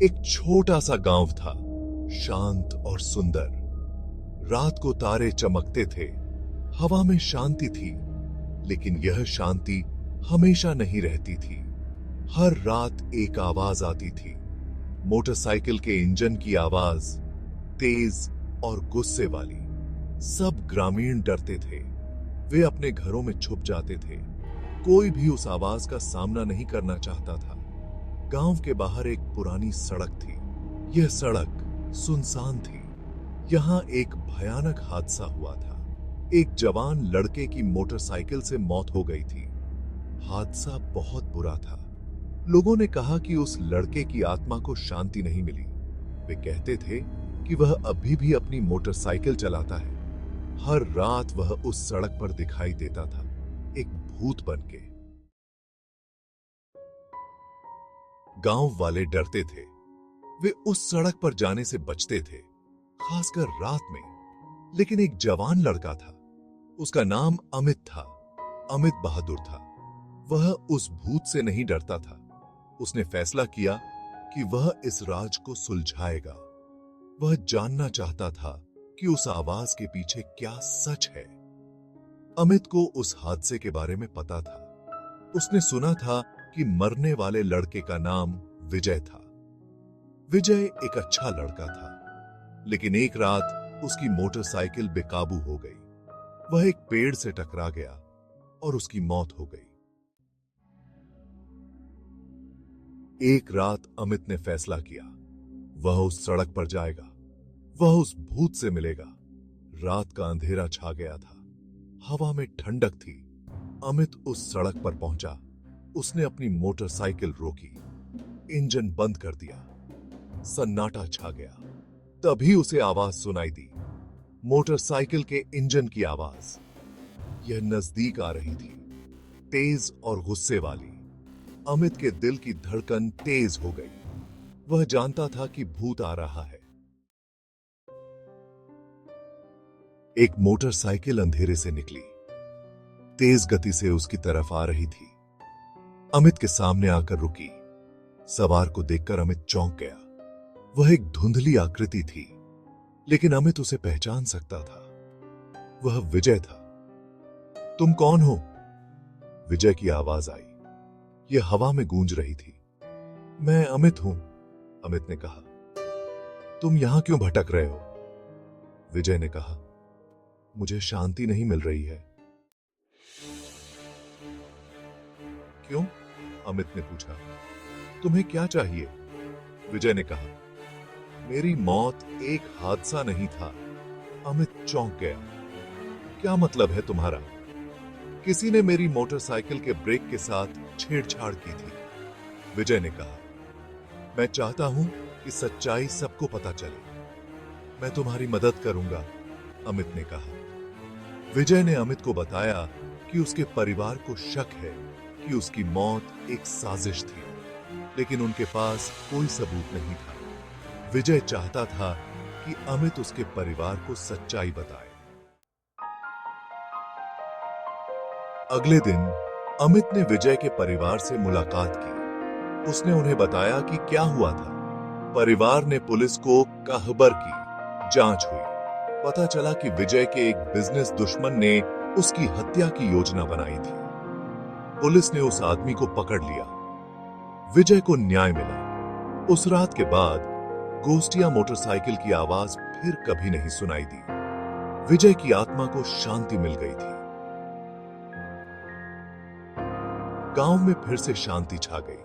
एक छोटा सा गांव था, शांत और सुंदर। रात को तारे चमकते थे, हवा में शांति थी। लेकिन यह शांति हमेशा नहीं रहती थी। हर रात एक आवाज आती थी, मोटरसाइकिल के इंजन की आवाज, तेज और गुस्से वाली। सब ग्रामीण डरते थे। वे अपने घरों में छुप जाते थे। कोई भी उस आवाज का सामना नहीं करना चाहता था। गांव के बाहर एक पुरानी सड़क थी। यह सड़क सुनसान थी। यहां एक भयानक हादसा हुआ था। एक जवान लड़के की मोटरसाइकिल से मौत हो गई थी। हादसा बहुत बुरा था। लोगों ने कहा कि उस लड़के की आत्मा को शांति नहीं मिली। वे कहते थे कि वह अभी भी अपनी मोटरसाइकिल चलाता है। हर रात वह उस सड़क पर दिखाई देता था, एक भूत बनके। गांव वाले डरते थे। वे उस सड़क पर जाने से बचते थे, खासकर रात में। लेकिन एक जवान लड़का था। उसका नाम अमित था। अमित बहादुर था। वह उस भूत से नहीं डरता था। उसने फैसला किया कि वह इस राज को सुलझाएगा। वह जानना चाहता था कि उस आवाज के पीछे क्या सच है। अमित को उस हादसे के बारे में पता था। उसने सुना था कि मरने वाले लड़के का नाम विजय था। विजय एक अच्छा लड़का था, लेकिन एक रात उसकी मोटरसाइकिल बेकाबू हो गई। वह एक पेड़ से टकरा गया और उसकी मौत हो गई। एक रात अमित ने फैसला किया, वह उस सड़क पर जाएगा। वह उस भूत से मिलेगा। रात का अंधेरा छा गया था। हवा में ठंडक थी। अमित उस सड़क पर पहुंचा। उसने अपनी मोटरसाइकिल रोकी, इंजन बंद कर दिया। सन्नाटा छा गया। तभी उसे आवाज सुनाई दी, मोटरसाइकिल के इंजन की आवाज। यह नजदीक आ रही थी, तेज और गुस्से वाली। अमित के दिल की धड़कन तेज हो गई। वह जानता था कि भूत आ रहा है। एक मोटरसाइकिल अंधेरे से निकली, तेज गति से उसकी तरफ आ रही थी। अमित के सामने आकर रुकी। सवार को देखकर अमित चौंक गया। वह एक धुंधली आकृति थी, लेकिन अमित उसे पहचान सकता था। वह विजय था। तुम कौन हो? विजय की आवाज आई। यह हवा में गूंज रही थी। मैं अमित हूं, अमित ने कहा। तुम यहां क्यों भटक रहे हो? विजय ने कहा, मुझे शांति नहीं मिल रही है। क्यों? अमित ने पूछा। तुम्हें क्या चाहिए? विजय ने कहा, मेरी मौत एक हादसा नहीं था। अमित चौंक गया। क्या मतलब है तुम्हारा? किसी ने मेरी मोटरसाइकिल के ब्रेक के साथ छेड़छाड़ की थी। विजय ने कहा, मैं चाहता हूं कि सच्चाई सबको पता चले। मैं तुम्हारी मदद करूंगा, अमित ने कहा। विजय ने अमित को बताया कि उसके परिवार को शक है कि उसकी मौत एक साजिश थी, लेकिन उनके पास कोई सबूत नहीं था। विजय चाहता था कि अमित उसके परिवार को सच्चाई बताए। अगले दिन अमित ने विजय के परिवार से मुलाकात की। उसने उन्हें बताया कि क्या हुआ था। परिवार ने पुलिस को खबर की। जांच हुई। पता चला कि विजय के एक बिजनेस दुश्मन ने उसकी हत्या की योजना बनाई थी। पुलिस ने उस आदमी को पकड़ लिया। विजय को न्याय मिला। उस रात के बाद गोस्टिया मोटरसाइकिल की आवाज फिर कभी नहीं सुनाई दी। विजय की आत्मा को शांति मिल गई थी। गांव में फिर से शांति छा गई।